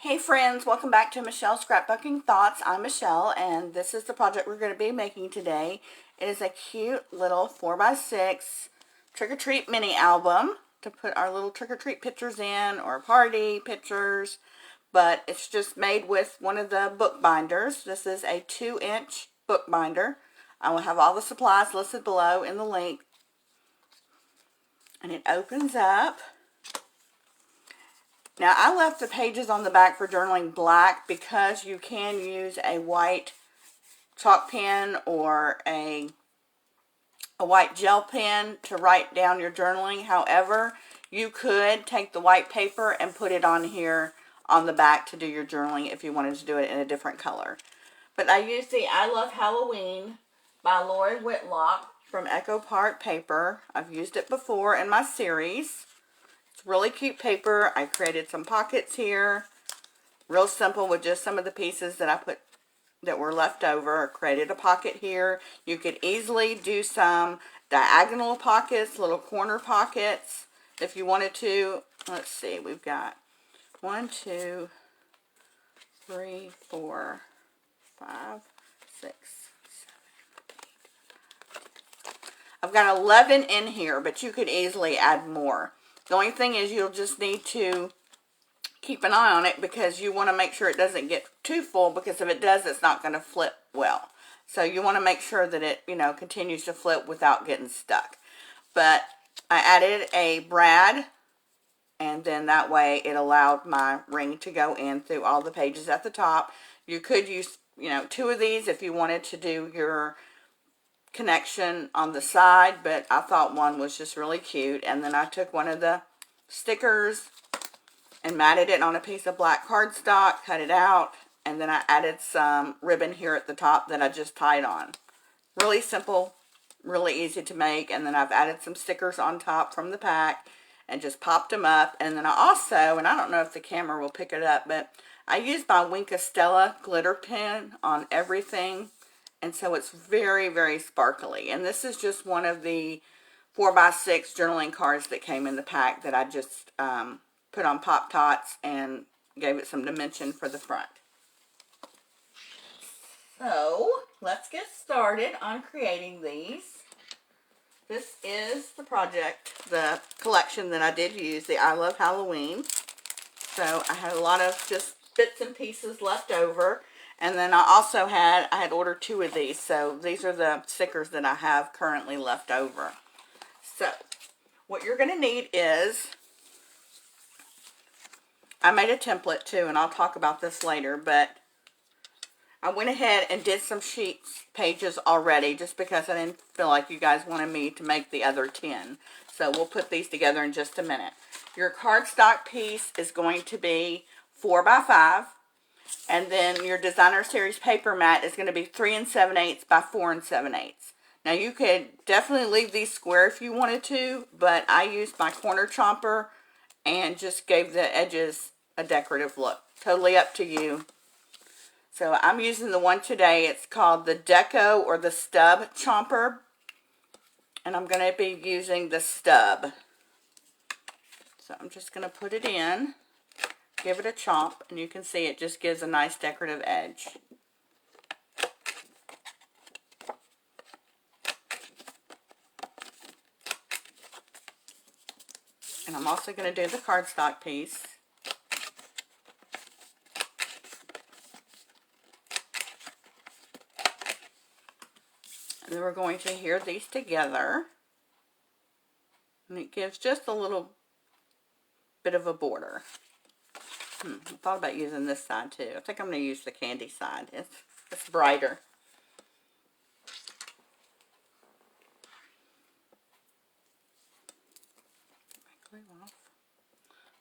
Hey friends, welcome back to Michelle's Scrapbooking Thoughts. I'm Michelle, and this is the project we're going to be making today. It is a cute little 4x6 trick-or-treat mini album to put our little trick-or-treat pictures in, or party pictures, but it's just made with one of the book binders. This is a 2-inch book binder. I will have all the supplies listed below in the link, and it opens up. Now, I left the pages on the back for journaling black because you can use a white chalk pen or a white gel pen to write down your journaling. However, you could take the white paper and put it on here on the back to do your journaling if you wanted to do it in a different color. But I used the I Love Halloween by Lori Whitlock from Echo Park paper. I've used it before in my series. It's really cute paper. I created some pockets here. Real simple with just some of the pieces that I put that were left over. Created a pocket here. You could easily do some diagonal pockets, little corner pockets if you wanted to. Let's see, we've got 1, 2, 3, 4, 5, 6, 7, 8. I've got 11 in here, but you could easily add more. The only thing is you'll just need to keep an eye on it because you want to make sure it doesn't get too full, because if it does, it's not going to flip well. So you want to make sure that it, continues to flip without getting stuck. But I added a brad, and then that way it allowed my ring to go in through all the pages at the top. You could use, 2 of these if you wanted to do your connection on the side, but I thought one was just really cute. And then I took one of the stickers and matted it on a piece of black cardstock, cut it out, and then I added some ribbon here at the top that I just tied on. Really simple, really easy to make. And then I've added some stickers on top from the pack and just popped them up. And then I also, and I don't know if the camera will pick it up, but I used my Wink of Stella glitter pen on everything. And so it's very, very sparkly. And this is just one of the 4x6 journaling cards that came in the pack that I just put on Pop Tots and gave it some dimension for the front. So let's get started on creating these. This is the project, the collection that I did use, the I Love Halloween. So I had a lot of just bits and pieces left over. And then I had ordered 2 of these. So these are the stickers that I have currently left over. So what you're going to need is, I made a template too, and I'll talk about this later, but I went ahead and did some sheets pages already just because I didn't feel like you guys wanted me to make the other 10. So we'll put these together in just a minute. Your cardstock piece is going to be 4x5. And then your designer series paper mat is going to be 3 7/8 by 4 7/8. Now you could definitely leave these square if you wanted to, but I used my corner chomper and just gave the edges a decorative look. Totally up to you. So I'm using the one today. It's called the Deco or the Stub Chomper. And I'm going to be using the stub. So I'm just going to put it in. Give it a chomp, and you can see it just gives a nice decorative edge. And I'm also going to do the cardstock piece. And then we're going to adhere these together. And it gives just a little bit of a border. I thought about using this side too. I think I'm going to use the candy side. It's brighter.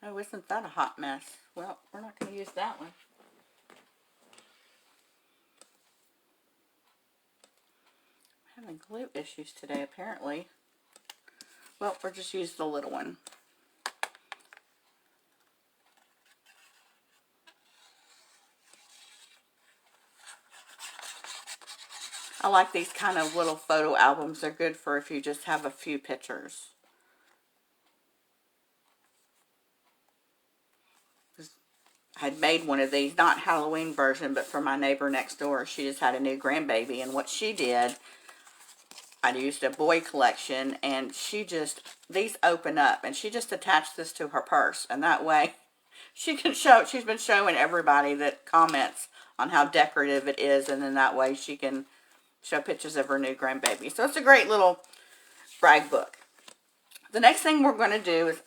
Oh, isn't that a hot mess? Well, we're not going to use that one. I'm having glue issues today, apparently. Well, we'll just use the little one. I like these kind of little photo albums. They're good for if you just have a few pictures. I had made one of these, not Halloween version, but for my neighbor next door. She just had a new grandbaby, and what she did, I used a boy collection, and these open up, and she just attached this to her purse, and that way she can show, she's been showing everybody that comments on how decorative it is, and then that way she can show pictures of her new grandbaby. So it's a great little brag book. The next thing we're going to do is,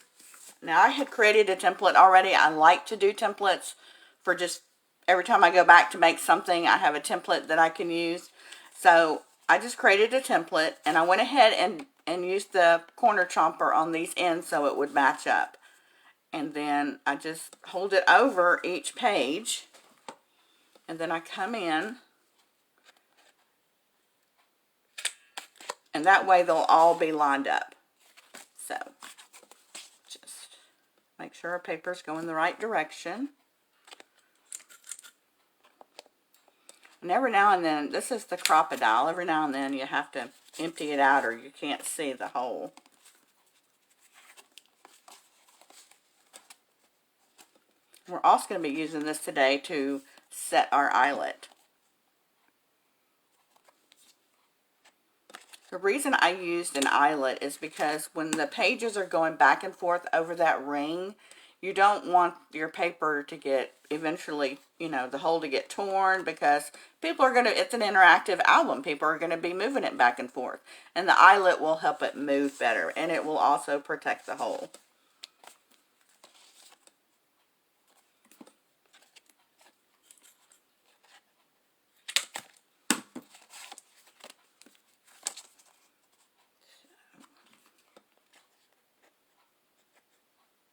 now I had created a template already. I like to do templates for just every time I go back to make something, I have a template that I can use. So I just created a template, and I went ahead and used the corner chomper on these ends so it would match up. And then I just hold it over each page, and then I come in, and that way they'll all be lined up. So just make sure our paper's going the right direction. And every now and then, this is the crocodile, every now and then you have to empty it out or you can't see the hole. We're also going to be using this today to set our eyelet. The reason I used an eyelet is because when the pages are going back and forth over that ring, you don't want your paper to get eventually, you know, the hole to get torn, because people are going to, it's an interactive album. People are going to be moving it back and forth. And the eyelet will help it move better, and it will also protect the hole.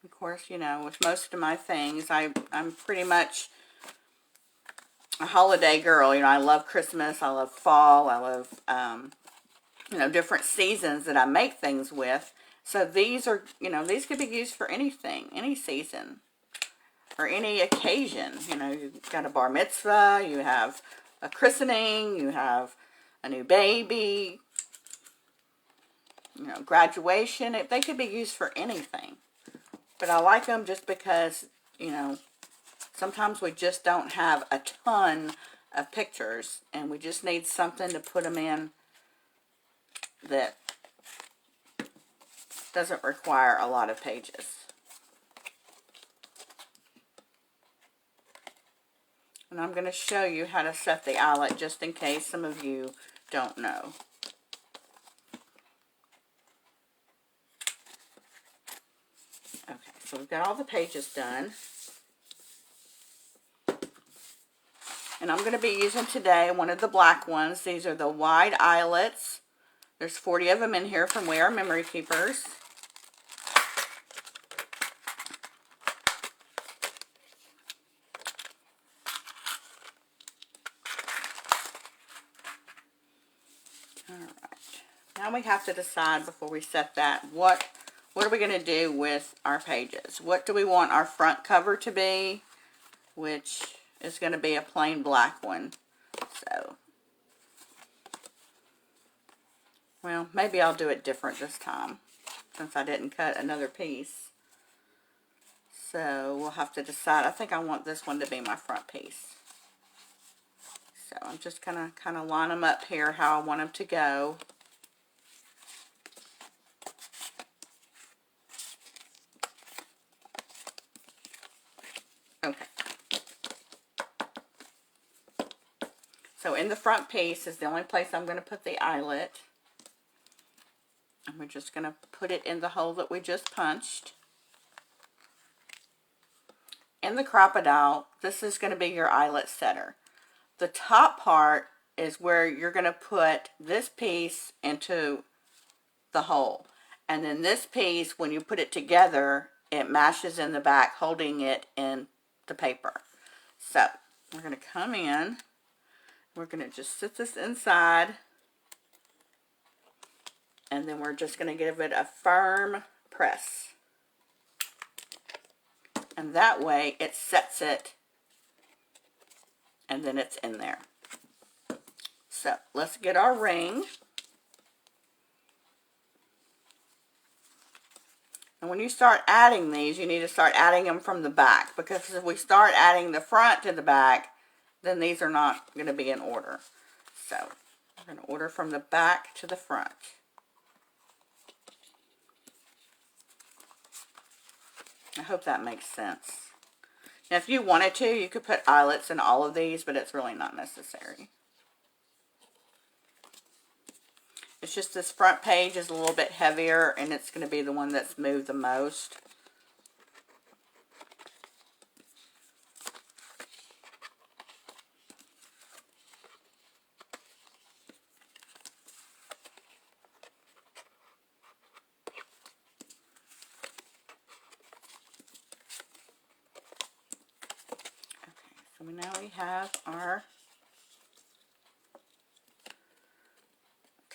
Of course, you know, with most of my things, I'm pretty much a holiday girl. You know, I love Christmas, I love fall, I love, you know, different seasons that I make things with. So these are, you know, these could be used for anything, any season, or any occasion. You know, you've got a bar mitzvah, you have a christening, you have a new baby, you know, graduation. They could be used for anything. But I like them just because, you know, sometimes we just don't have a ton of pictures, and we just need something to put them in that doesn't require a lot of pages. And I'm going to show you how to set the eyelet just in case some of you don't know. Okay, so we've got all the pages done. And I'm going to be using today one of the black ones. These are the wide eyelets. There's 40 of them in here from We Are Memory Keepers. Alright. Now we have to decide before we set that, what are we going to do with our pages? What do we want our front cover to be? Which is going to be a plain black one. So, well, maybe I'll do it different this time, since I didn't cut another piece. So we'll have to decide. I think I want this one to be my front piece. So I'm just gonna kind of line them up here how I want them to go. Okay. So in the front piece is the only place I'm going to put the eyelet. And we're just going to put it in the hole that we just punched. In the crocodile, this is going to be your eyelet setter. The top part is where you're going to put this piece into the hole. And then this piece, when you put it together, it mashes in the back, holding it in the paper. So, we're going to come in. We're going to just sit this inside. And then we're just going to give it a firm press. And that way it sets it, and then it's in there. So let's get our ring. And when you start adding these, you need to start adding them from the back, because if we start adding the front to the back, then these are not going to be in order. So we're going to order from the back to the front. I hope that makes sense. Now, if you wanted to, you could put eyelets in all of these, but it's really not necessary. It's just this front page is a little bit heavier, and it's going to be the one that's moved the most. So now we have our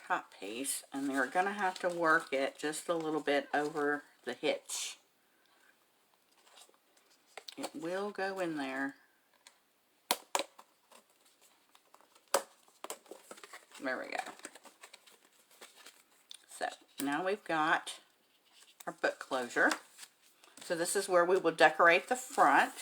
top piece, and they're going to have to work it just a little bit over the hitch. It will go in there. There we go. So now we've got our book closure. So this is where we will decorate the front.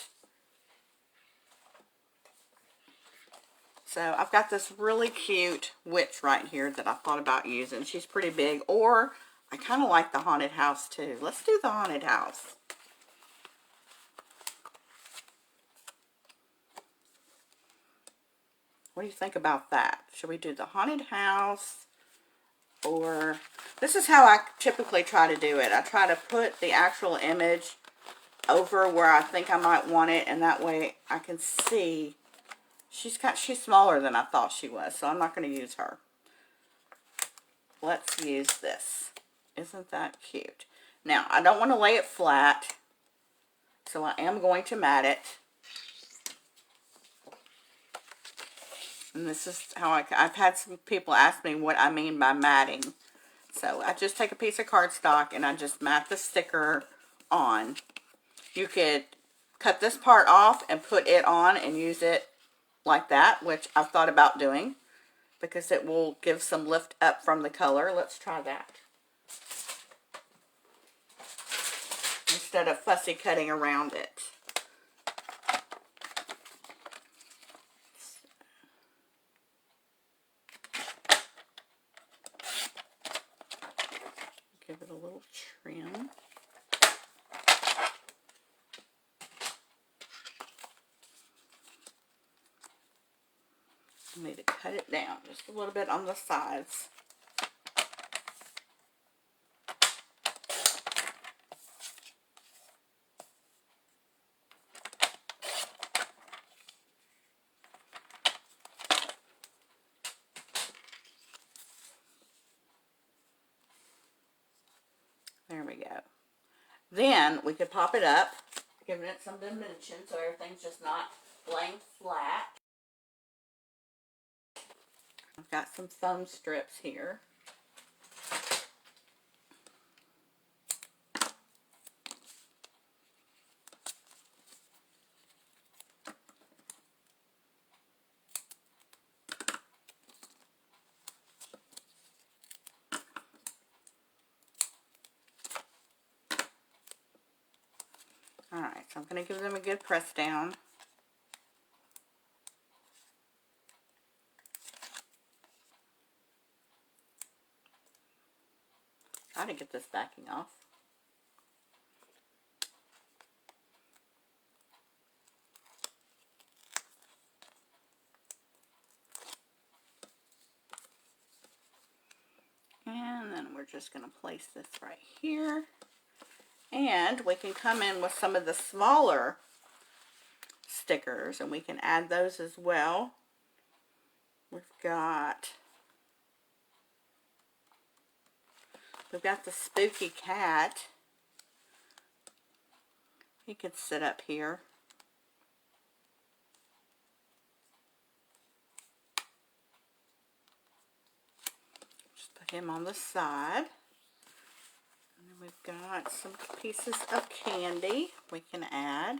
So I've got this really cute witch right here that I thought about using. She's pretty big, or I kind of like the haunted house too. Let's do the haunted house. What do you think about that? Should we do the haunted house, or this is how I typically try to do it. I try to put the actual image over where I think I might want it, and that way I can see. She's smaller than I thought she was, so I'm not going to use her. Let's use this. Isn't that cute? Now, I don't want to lay it flat, so I am going to mat it. And this is how I've had some people ask me what I mean by matting. So I just take a piece of cardstock and I just mat the sticker on. You could cut this part off and put it on and use it like that, which I've thought about doing, because it will give some lift up from the color. Let's try that. Instead of fussy cutting around it. Give it a little trim. I need to cut it down just a little bit on the sides. There we go. Then we could pop it up, giving it some dimension so everything's just not laying flat. I've got some foam strips here. Alright, so I'm going to give them a good press down. Try to get this backing off. And then we're just going to place this right here. And we can come in with some of the smaller stickers, and we can add those as well. We've got the spooky cat. He could sit up here. Just put him on the side. And then we've got some pieces of candy we can add.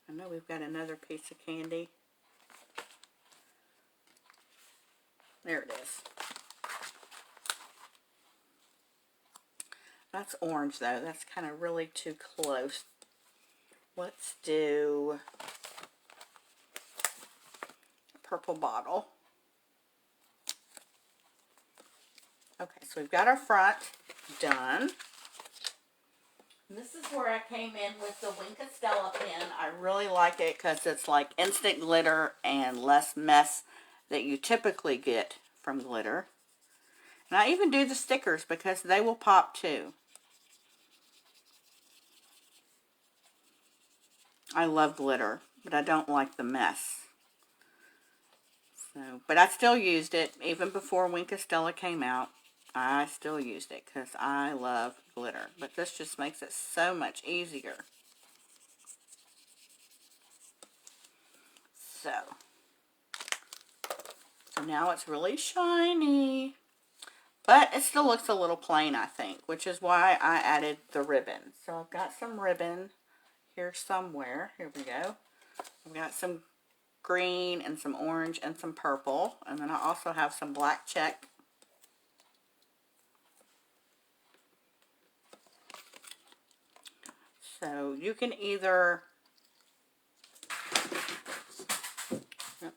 I know we've got another piece of candy. There it is. That's orange though. That's kind of really too close. Let's do a purple bottle. Okay, so we've got our front done. And this is where I came in with the Wink Stella pen. I really like it because it's like instant glitter and less mess that you typically get from glitter. And I even do the stickers because they will pop too. I love glitter, but I don't like the mess. So, but I still used it even before Wink Stella came out. I still used it because I love glitter. But this just makes it so much easier. So now it's really shiny. But it still looks a little plain, I think, which is why I added the ribbon. So I've got some ribbon here somewhere. Here we go. I've got some green and some orange and some purple. And then I also have some black check. So you can either, I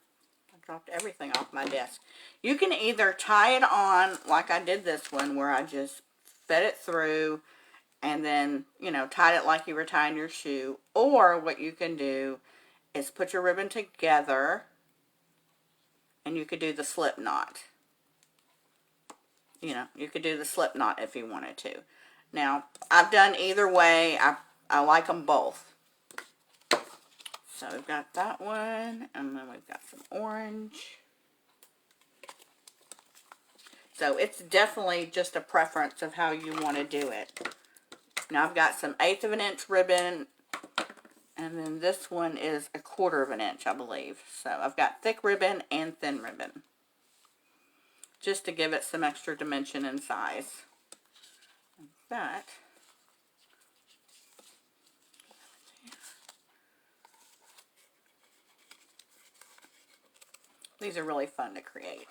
dropped everything off my desk. You can either tie it on like I did this one where I just fed it through and then, you know, tied it like you were tying your shoe. Or what you can do is put your ribbon together and you could do the slip knot. You know, you could do the slip knot if you wanted to. Now, I've done either way. I like them both. So we've got that one, and then we've got some orange. So it's definitely just a preference of how you want to do it. Now I've got some 1/8 of an inch ribbon, and then this one is 1/4 of an inch, I believe. So I've got thick ribbon and thin ribbon, just to give it some extra dimension and size. And that. These are really fun to create.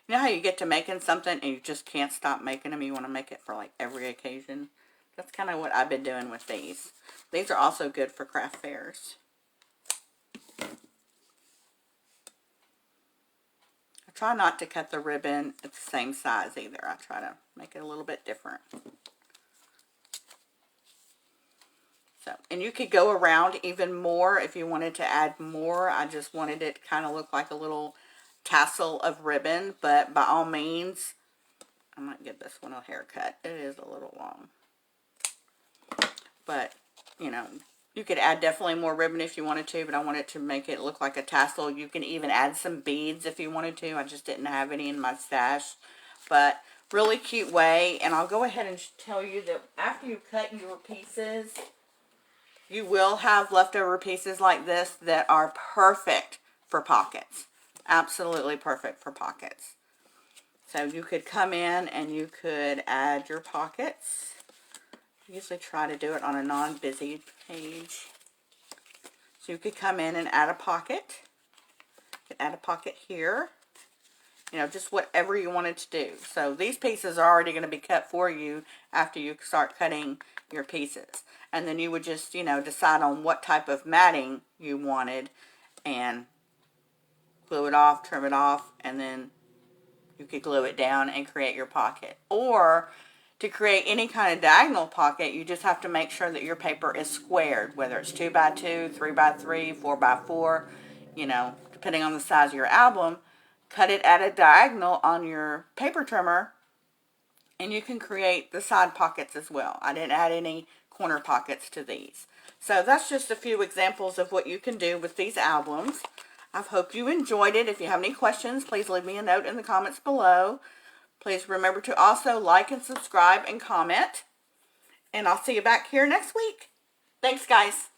You know how you get to making something and you just can't stop making them? You want to make it for like every occasion. That's kind of what I've been doing with these. These are also good for craft fairs. I try not to cut the ribbon at the same size either. I try to make it a little bit different. So, and you could go around even more if you wanted to add more. I just wanted it to kind of look like a little tassel of ribbon, but by all means, I might give this one a haircut. It is a little long. But, you know, you could add definitely more ribbon if you wanted to, but I wanted to make it look like a tassel. You can even add some beads if you wanted to. I just didn't have any in my stash. But really cute way. And I'll go ahead and tell you that after you cut your pieces, you will have leftover pieces like this that are perfect for pockets. Absolutely perfect for pockets. So you could come in and you could add your pockets. I usually try to do it on a non-busy page. So you could come in and add a pocket. You could add a pocket here. You know, just whatever you wanted to do. So these pieces are already going to be cut for you after you start cutting your pieces. And then you would just, you know, decide on what type of matting you wanted and glue it off, trim it off, and then you could glue it down and create your pocket. Or to create any kind of diagonal pocket, you just have to make sure that your paper is squared, whether it's 2x2, 3x3, 4x4, you know, depending on the size of your album. Cut it at a diagonal on your paper trimmer, and you can create the side pockets as well. I didn't add any corner pockets to these. So that's just a few examples of what you can do with these albums. I hope you enjoyed it. If you have any questions, please leave me a note in the comments below. Please remember to also like and subscribe and comment. And I'll see you back here next week. Thanks, guys.